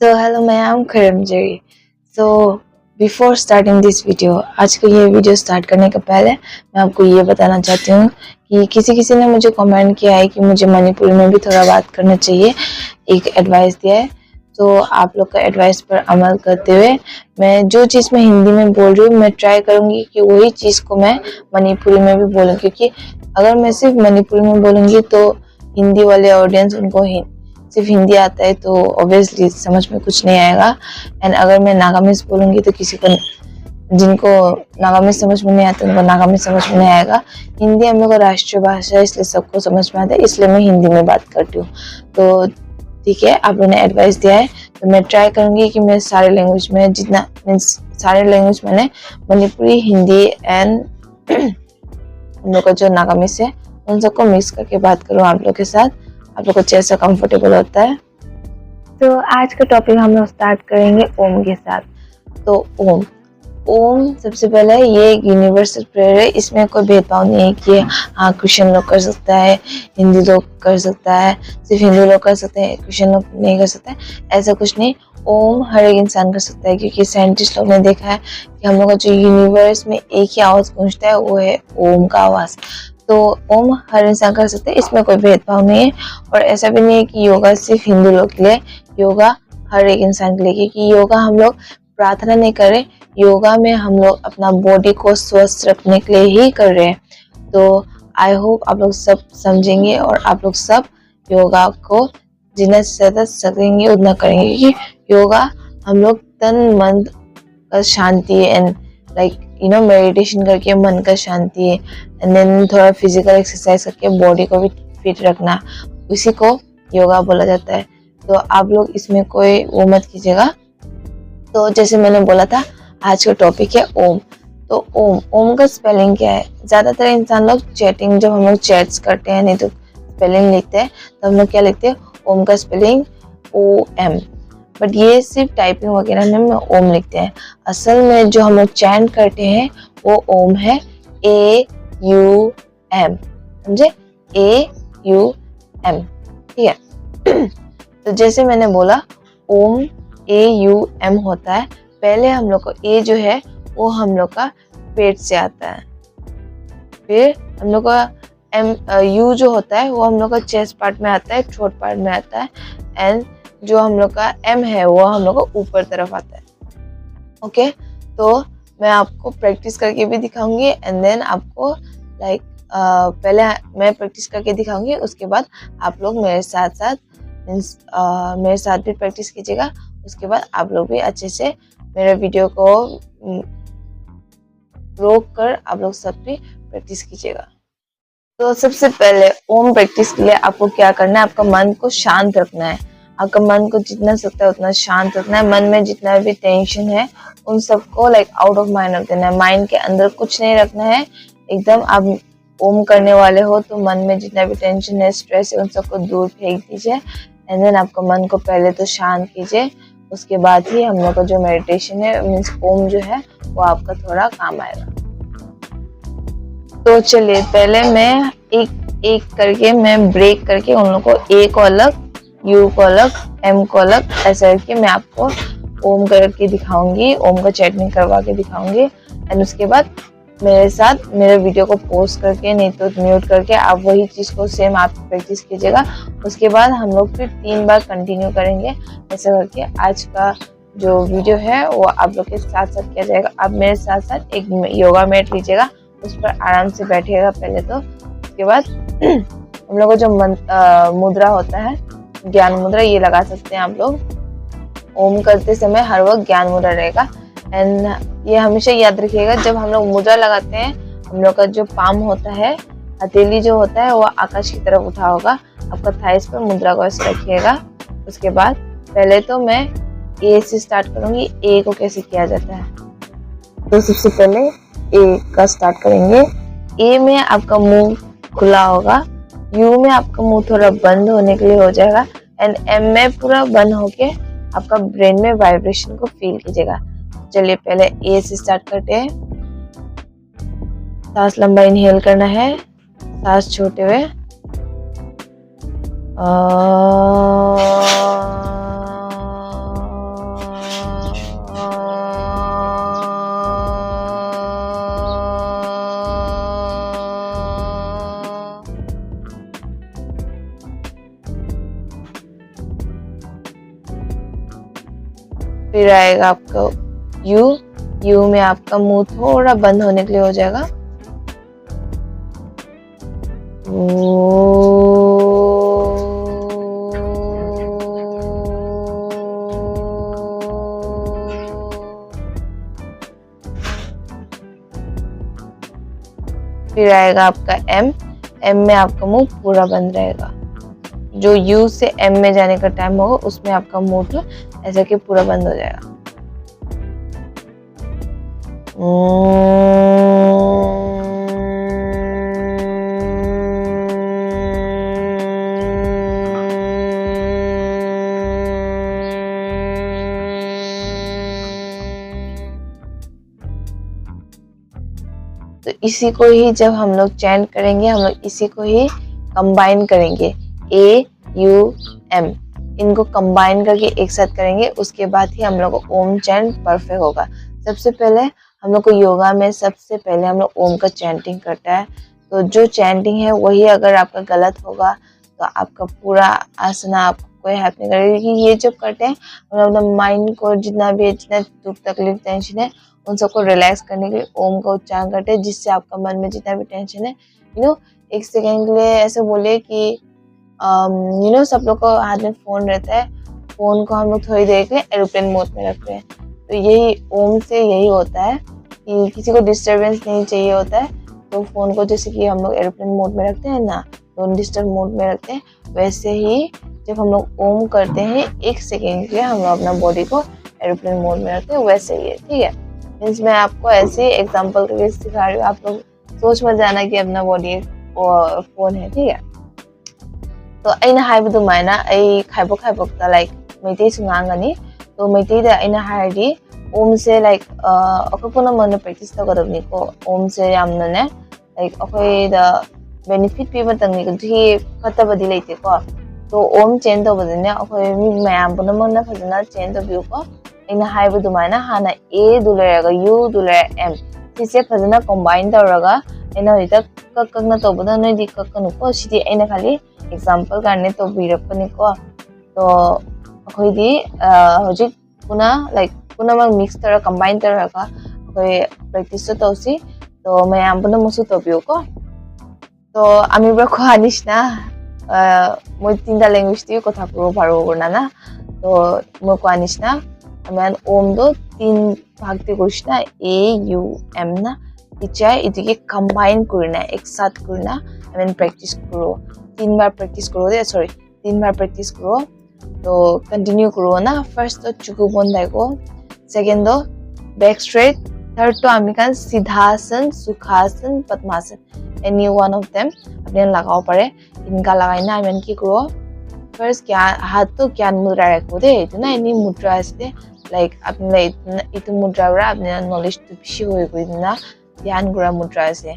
So hello, मैं am Karamjari. So before starting this video, आज का ये वीडियो स्टार्ट करने के पहले मैं आपको ये बताना चाहती हूँ कि किसी ने मुझे कमेंट किया है कि मुझे मणिपुरी में भी थोड़ा बात करना चाहिए, एक एडवाइस दिया है। तो आप लोग का एडवाइस पर अमल करते हुए मैं जो चीज़ मैं हिंदी में बोल रही हूँ मैं ट्राई करूँगी कि वही चीज़ को मैं मणिपुरी में भी बोलूँ, क्योंकि अगर मैं सिर्फ मणिपुरी में बोलूँगी तो हिंदी वाले ऑडियंस उनको सिर्फ हिंदी आता है तो ऑब्वियसली समझ में कुछ नहीं आएगा। एंड अगर मैं नागामीज बोलूँगी तो किसी को जिनको नागामीज समझ में नहीं आता उनको नागामीज समझ में नहीं आएगा। हिंदी हम लोग का राष्ट्रीय भाषा है, इसलिए सबको समझ में आता है, इसलिए मैं हिंदी में बात करती हूँ। तो ठीक है, आप लोगों ने एडवाइस दिया है तो मैं ट्राई करूँगी कि मैं सारे लैंग्वेज में जितना मीन्स सारे लैंग्वेज मैंने मणिपुरी, हिंदी एंड हम लोग का जो नागामीज है उन सबको मिक्स करके बात करूँ आप लोग के साथ, आप लोग को जैसा कंफर्टेबल होता है। तो आज का टॉपिक हम लोग स्टार्ट करेंगे ओम के साथ। तो ओम सबसे पहले ये एक यूनिवर्सल प्रेयर है, इसमें कोई भेदभाव नहीं है कि हाँ क्रिश्चियन लोग कर सकता है, हिंदी लोग कर सकता है, सिर्फ हिंदू लोग कर सकते हैं, क्रिश्चियन लोग नहीं कर सकते, ऐसा कुछ नहीं। ओम हर एक इंसान कर सकता है, क्योंकि साइंटिस्ट लोग ने देखा है कि हम लोग का जो यूनिवर्स में एक ही आवाज गूंजता है वो है ओम का आवाज। तो ओम हर इंसान कर सकते हैं, इसमें कोई भेदभाव नहीं है। और ऐसा भी नहीं है कि योगा सिर्फ हिंदू लोग के लिए, योगा हर एक इंसान के लिए, क्योंकि योगा हम लोग प्रार्थना नहीं कर रहे, योगा में हम लोग अपना बॉडी को स्वस्थ रखने के लिए ही कर रहे हैं। तो आई होप आप लोग सब समझेंगे और आप लोग सब योगा को जितना ज्यादा सकेंगे उतना करेंगे, क्योंकि योगा हम लोग तन मन का शांति एंड लाइक मेडिटेशन करके मन का शांति एंड देन थोड़ा फिजिकल एक्सरसाइज करके बॉडी को भी फिट रखना, उसी को योगा बोला जाता है। तो आप लोग इसमें कोई वो मत कीजिएगा। तो जैसे मैंने बोला था आज का टॉपिक है ओम। तो ओम का स्पेलिंग क्या है? ज्यादातर इंसान लोग चैटिंग जब हम लोग चैट्स करते हैं नहीं तो स्पेलिंग लिखते हैं तो हम लोग क्या लिखते हैं, ओम का स्पेलिंग OM, बट ये सिर्फ टाइपिंग वगैरह में ओम लिखते हैं। असल में जो हम लोग चैंट करते हैं वो ओम है, AUM, समझे? AUM, ठीक है। तो जैसे मैंने बोला ओम AUM होता है। पहले हम लोग को ए जो है वो हम लोग का पेट से आता है, फिर हम लोग का यू जो होता है वो हम लोग का चेस्ट पार्ट में आता है, थ्रोट पार्ट में आता है, एंड जो हम लोग का एम है वो हम लोग को ऊपर तरफ आता है। ओके, तो मैं आपको प्रैक्टिस करके भी दिखाऊंगी एंड देन आपको लाइक पहले मैं प्रैक्टिस करके दिखाऊंगी, उसके बाद आप लोग मेरे साथ मेरे साथ भी प्रैक्टिस कीजिएगा। उसके बाद आप लोग भी अच्छे से मेरे वीडियो को रोक कर आप लोग सब भी प्रैक्टिस कीजिएगा। तो सबसे पहले ओम प्रैक्टिस के लिए आपको क्या करना है, आपका मन को शांत रखना है। आपका मन को जितना सकता है उतना शांत रखना है। मन में जितना भी टेंशन है उन सबको लाइक आउट ऑफ माइंड रख देना है। माइंड के अंदर कुछ नहीं रखना है, एकदम आप ओम करने वाले हो तो मन में जितना भी टेंशन है, स्ट्रेस है, उन सबको दूर फेंक दीजिए एंड देन आपका मन को पहले तो शांत कीजिए। उसके बाद ही हम लोग का जो मेडिटेशन है मीन्स ओम जो है वो आपका थोड़ा काम आएगा। तो चलिए पहले मैं एक एक करके मैं ब्रेक करके उन लोग को ए को अलग, यू को अलग, एम को अलग, ऐसा करके मैं आपको ओम करके दिखाऊंगी, ओम का चैटिंग करवा के दिखाऊंगी एंड उसके बाद मेरे साथ मेरे वीडियो को पोस्ट करके नहीं तो म्यूट करके आप वही चीज को सेम आप प्रैक्टिस कीजिएगा। उसके बाद हम लोग फिर 3 बार कंटिन्यू करेंगे ऐसा करके। आज का जो वीडियो है वो आप लोग के साथ साथ किया जाएगा। आप मेरे साथ साथ एक योगा मैट लीजिएगा, उस पर आराम से बैठिएगा पहले तो। उसके बाद हम लोग का जो मुद्रा होता है, ज्ञान मुद्रा, ये लगा सकते हैं आप लोग। ओम करते समय हर वक्त ज्ञान मुद्रा रहेगा एंड ये हमेशा याद रखिएगा, जब हम लोग मुद्रा लगाते हैं हम लोग का जो पाम होता है, हथेली जो होता है वो आकाश की तरफ उठा होगा। आपका थाइस पर मुद्रा को ऐसे रखिएगा। उसके बाद पहले तो मैं ए से स्टार्ट करूंगी, ए को कैसे किया जाता है। तो सबसे पहले ए का स्टार्ट करेंगे। ए में आपका मुंह खुला होगा, यू में आपका मुंह थोड़ा बंद होने के लिए हो जाएगा एंड एम में पूरा बंद होके आपका ब्रेन में वाइब्रेशन को फील कीजिएगा। चलिए पहले ए से स्टार्ट करते हैं। सांस लंबा इनहेल करना है, सांस छोड़ते हुए फिर आएगा आपका यू, यू में आपका मुंह थोड़ा बंद होने के लिए हो जाएगा। फिर आएगा आपका एम, एम में आपका मुंह पूरा बंद रहेगा। जो यू से एम में जाने का टाइम होगा उसमें आपका मुंह ऐसा कि पूरा बंद हो जाएगा। तो इसी को ही जब हम लोग चैंट करेंगे, हम लोग इसी को ही कंबाइन करेंगे, ए यू एम, इनको कंबाइन करके एक साथ करेंगे, उसके बाद ही हम लोग को ओम चैंट परफेक्ट होगा। सबसे पहले हम लोग को योगा में सबसे पहले हम लोग ओम का चैंटिंग करता है। तो जो चैंटिंग है वही अगर आपका गलत होगा तो आपका पूरा आसना आपको कोई हेल्प नहीं करेगा। क्योंकि ये जब करते हैं हम लोग अपना माइंड को जितना भी जितना दुख तकलीफ टेंशन है उन सबको रिलैक्स करने के लिए ओम का उच्चारण करते हैं, जिससे आपका मन में जितना भी टेंशन है एक सेकेंड के लिए ऐसे बोले कि सब लोग को हाथ में फोन रहता है, फोन को हम लोग थोड़ी देर के एरोप्लेन मोड में रखते हैं। तो यही ओम से यही होता है कि किसी को डिस्टरबेंस नहीं चाहिए होता है, तो फोन को जैसे कि हम लोग एरोप्लेन मोड में रखते हैं ना, डोंट डिस्टर्ब मोड में रखते हैं, वैसे ही जब हम लोग ओम करते हैं एक सेकेंड के लिए हम लोग अपना बॉडी को एरोप्लेन मोड में रखते हैं, वैसे ही है। ठीक है, मीन्स मैं आपको ऐसे एग्जाम्पल करके सिखा रही हूँ, आप लोग सोच मत जाना कि अपना बॉडी फोन है। ठीक है, तो अꯩꯅ ꯍꯥꯏꯕ ꯑꯗꯨꯃꯥꯏꯅ ꯑꯩ ꯈꯥꯏꯕꯣꯛ ꯈꯥꯏꯕꯣꯛꯇ ꯂꯥꯏꯛ ꯃꯩꯇꯩꯁꯨ ꯉꯥꯡꯒꯅꯤ। तो ꯃꯩꯇꯩꯗ ꯑꯩꯅ ꯍꯥꯏꯔꯗꯤ ओमसे लाइक ꯑꯩꯈꯣꯏ ꯄꯨꯝꯅꯃꯛꯅ ꯄ꯭ꯔꯦꯛꯇꯤꯁ ꯇꯧꯒꯗꯕꯅꯤꯀꯣ। ओमसे ꯌꯥꯝꯅꯅꯦ लाइक ꯑꯩꯈꯣꯏꯗ बेनिफिट पीबꯇꯪꯅꯤ, ꯑꯗꯨꯒꯤ ꯐꯠꯇꯕꯗꯤ ꯂꯩꯇꯦꯀꯣ। तो ओम चेन तꯧꯕꯗꯅꯦ ꯑꯩꯈꯣꯏ ꯃꯤ ꯃꯌꯥꯝ ꯄꯨꯝꯅꯃꯛꯅ ꯐꯖꯅ ꯆꯦꯟ ꯇꯧꯕꯤꯌꯨꯀꯣ। ꯑꯩꯅ ꯍꯥꯏꯕ ꯑꯗꯨꯃꯥꯏꯅ ꯍꯥꯟꯅ A ꯗꯨ ꯂꯩꯔꯒ U ꯗꯨ ꯂꯩꯔꯒ M, ꯁꯤꯁꯦ ꯐꯖꯅ ꯀꯝꯕꯥꯏꯟ ꯇꯧꯔꯒ ꯑꯩꯅ ꯍꯧꯖꯤꯛꯇ ꯀꯛꯅ ꯇꯧꯕꯗ ꯅꯣꯏꯗꯤ ꯀꯛꯀꯅꯨꯀꯣ, ꯁꯤꯗꯤ ꯑꯩꯅ ꯈꯜꯂꯤ एग्जाम्पल करने तो बीरपनिको। तो अखोइदी हजिक पुना लाइक पुनमक मिक्स तरह कंबाइन तरह का अखोइ प्रैक्टिस तो तौसी। तो मयाम पुना मुसु तोबियोको। तो आमिब्रा को आनिशना moi tinta language ti kotha puro paro gornana। तो moi को आनिशना आमेन ओम दो तीन भाग ति गोष्ना A U M ना इचाय इदिके कंबाइन करना एक साथ करना आमेन प्रैक्टिस करो। 3 बार प्रैक्टिस करो दे, सॉरी 3 बार प्रैक्टिस करो। तो कंटिन्यू करो ना। फर्स्ट तो चुकु बंदाइको, सेकंड तो बैक स्ट्रेट, थर्ड तो आमिकान सिद्धासन, सुखासन, पद्मासन, एनी वन ऑफ देम अपने लगाओ पड़े। इनका लगाइना आमेन की करो। फर्स्ट क्या हाथ तो ज्ञान मुद्रा रखो दे, इतना एनी मुद्रा ऐसे लाइक अपने इतु मुद्रा रा अपने नॉलेज तो पिछे हुए कोई ना ध्यान गुरा मुद्रा ऐसे।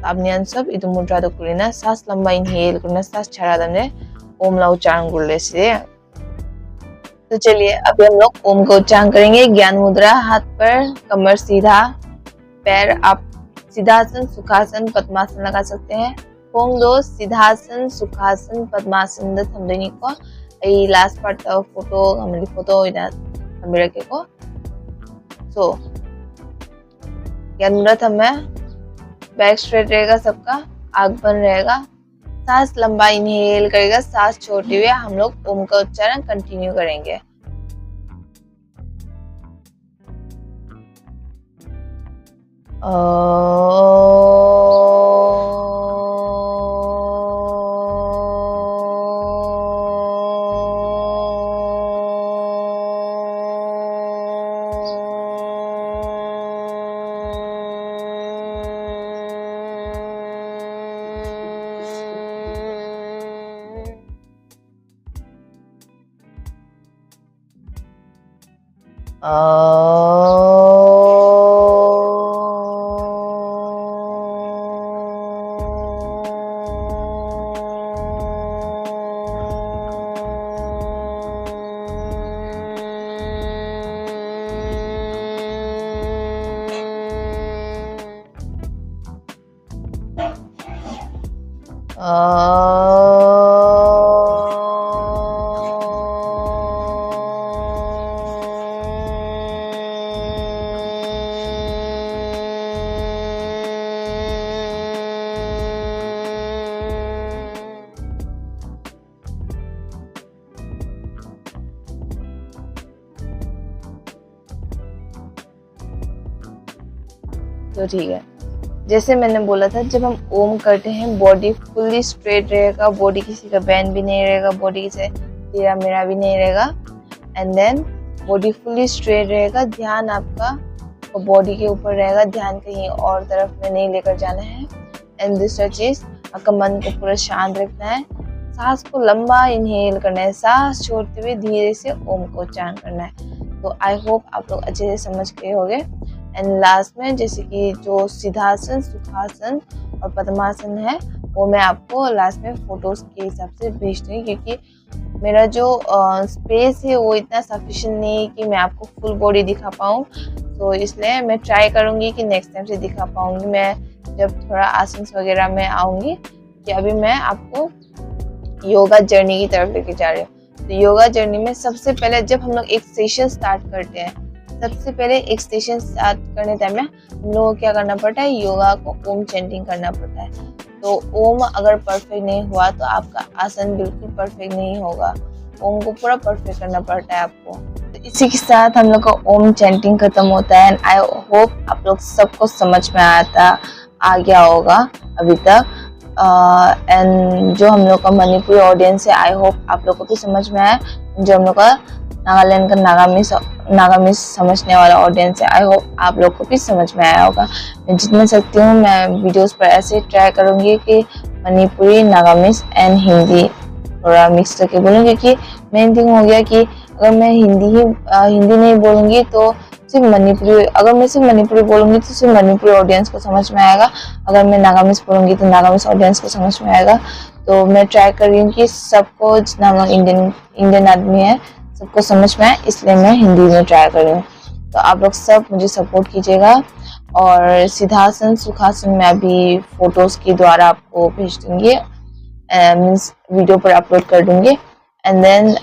आपने सब इधर मुद्रा तो कुरिना सांस लंबा इनहेल करना, सांस छाड़ा दमने ओम ला उच्चारण कर ले से। तो चलिए अभी हम लोग ओम का उच्चारण करेंगे। ज्ञान मुद्रा, हाथ पर कमर सीधा, पैर आप सिद्धासन, सुखासन, पद्मासन लगा सकते हैं। फोंग दो सिद्धासन, सुखासन, पद्मासन द थंबदेनी को आई लास्ट पार्ट ऑफ फोटो हमारी फोटो इधर हमें रखेको। सो ज्ञान मुद्रा थंबे, बैक स्ट्रेट रहेगा सबका, आग बंद रहेगा, सांस लंबा इनहेल करेगा, सांस छोड़ते हुए हम लोग ओम का उच्चारण कंटिन्यू करेंगे। तो ठीक है। जैसे मैंने बोला था, जब हम ओम करते हैं बॉडी फुल्ली स्ट्रेट रहेगा, बॉडी किसी का बैंड भी नहीं रहेगा, बॉडी किसी तेरा मेरा भी नहीं रहेगा। And then body fully straight रहेगा, ध्यान आपका बॉडी के ऊपर रहेगा, ध्यान कहीं और तरफ में नहीं लेकर जाना है। एंड दूसरा चीज, आपका मन को पूरा शांत रखना है, सांस को लंबा इनहेल करना है, सांस छोड़ते हुए धीरे से ओम को उच्चारण करना है। तो आई होप आप लोग अच्छे से समझ गए होंगे। एंड लास्ट में जैसे कि जो सिद्धासन, सुखासन और पद्मासन है, वो मैं आपको लास्ट में फोटोज के हिसाब से भेज दूंगी, क्योंकि मेरा जो स्पेस है वो इतना सफिशिएंट नहीं है कि मैं आपको फुल बॉडी दिखा पाऊँ। तो इसलिए मैं ट्राई करूँगी कि नेक्स्ट टाइम से दिखा पाऊँगी, मैं जब थोड़ा आसन वगैरह में आऊँगी। कि अभी मैं आपको योगा जर्नी की तरफ लेके जा रही हूँ। तो योगा जर्नी में सबसे पहले जब हम लोग एक सेशन स्टार्ट करते हैं, सबसे पहले एक सेशन स्टार्ट करने टाइम में हम लोगों को क्या करना पड़ता है, योगा को ओम चैंटिंग करना पड़ता है। तो ओम अगर परफेक्ट नहीं हुआ तो आपका आसन बिल्कुल परफेक्ट नहीं होगा, ओम को पूरा परफेक्ट करना पड़ता है आपको। तो इसी के साथ हम लोग का ओम चैंटिंग खत्म होता है। एंड आई होप आप लोग सबको समझ में आ गया होगा अभी तक। एंड जो हम लोग का मणिपुरी ऑडियंस है, आई होप आप लोग को भी समझ में आया। जो हम लोग का नागालैंड का नागामीज समझने वाला ऑडियंस है, आई होप आप लोग को भी समझ में आया होगा। मैं जितना सकती हूँ मैं वीडियोस पर ऐसे ट्राई करूँगी कि मणिपुरी, नागामीज एंड हिंदी थोड़ा मिक्स करके बोलूँ, क्योंकि मेन थिंग हो गया कि अगर मैं हिंदी नहीं बोलूँगी तो सिर्फ मणिपुरी, अगर मैं सिर्फ मणिपुरी बोलूँगी तो सिर्फ मणिपुरी ऑडियंस को समझ में आएगा, अगर मैं नागामीज बोलूँगी तो नागामीज ऑडियंस को समझ में आएगा। तो मैं ट्राई कर रही हूँ कि सबको, जितना हम लोग इंडियन आदमी है, सबको समझ में आए, इसलिए मैं हिंदी में ट्राई कर रही हूँ। तो आप लोग सब मुझे सपोर्ट कीजिएगा। और सिद्धासन, सुखासन में अभी फोटोज के द्वारा आपको भेज दूंगी, मीन्स वीडियो पर अपलोड कर दूंगी। एंड देन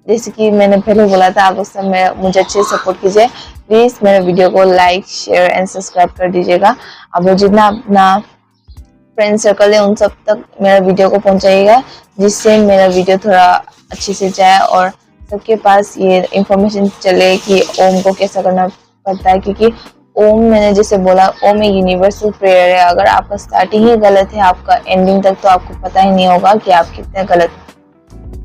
जैसे कि मैंने पहले बोला था, आप लोग सब मुझे अच्छे से सपोर्ट कीजिए प्लीज। मेरे वीडियो को लाइक, शेयर एंड सब्सक्राइब कर दीजिएगा। आप लोग जितना अपना फ्रेंड सर्कल है उन सब तक मेरा वीडियो को पहुंचाइएगा, जिससे मेरा वीडियो थोड़ा अच्छे से जाए और सबके पास ये इंफॉर्मेशन चले कि ओम को कैसा करना पड़ता है। क्योंकि ओम, मैंने जैसे बोला, ओम एक यूनिवर्सल प्रेयर है। अगर आपका स्टार्टिंग ही गलत है, आपका एंडिंग तक तो आपको पता ही नहीं होगा कि आप कितने गलत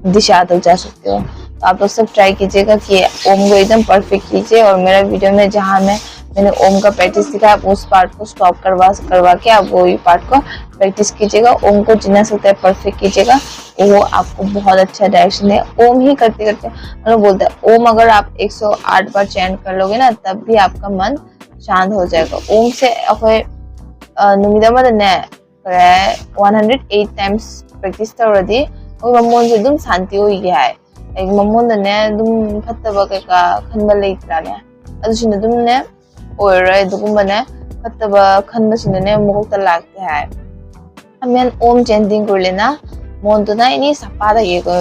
दिशा तक जा सकते हो। तो आप लोग सब ट्राई कीजिएगा कि ओम को एकदम परफेक्ट कीजिए। और मेरा वीडियो में जहाँ मैंने ओम का प्रैक्टिस दिखा, आप उस पार्ट को स्टॉप करवा के आप वही पार्ट को प्रैक्टिस कीजिएगा। ओम को जितना सकता है परफेक्ट कीजिएगा, वो आपको बहुत अच्छा डायरेक्शन है। ओम ही करते करते हम लोग बोलते हैं, ओम अगर आप 108 बार चैंट कर लोगे ना, तब भी आपका मन शांत हो जाएगा। ओम से नुमिदा 108 times practice तौरदी ममोन से दुम शांति हो गया है। एक ममोन ने दुम फत्तबा कैका खनबा लेत्राने अदुसिन दुम ने ओइरे दुगुमने फत्तबा खनबसिन ने मुगत लागते है। अमेन ओम चैंटिंग कर लेना मोन तो ना इनी सपादा ये को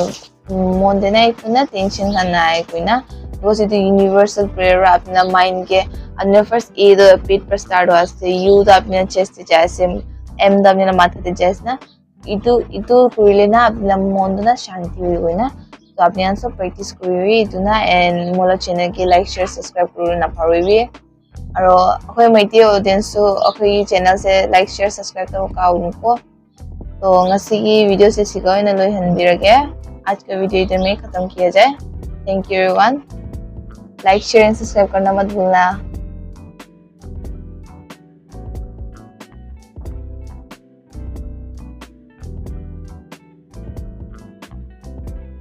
मोन देना इतना टेंशन करना है कोई ना। बिकॉज इट यूनिवर्सल प्रेयर अपना माइंड के अपने फर्स्ट ए द पेट पर स्टार्ट हुआ से यू द अपने चेस्ट जैसे एम द अपने माथे जैसे ना itu kurilena apna mondona shanti hoy na। तो आपने यहाँ सब प्रैक्टिस करी इतना एंड मोला चैनल के लाइक शेयर सब्सक्राइब करो ना पारोबी और अखोय मैती ऑडियंस तो अखोय चैनल से लाइक शेयर सब्सक्राइब करो काउनको। तो ngasi की वीडियो से सिखाओ ना लोई हंदिरगे आज का वीडियो इधर में खत्म किया जाए। Thank you everyone, like share and subscribe करना मत भूलना।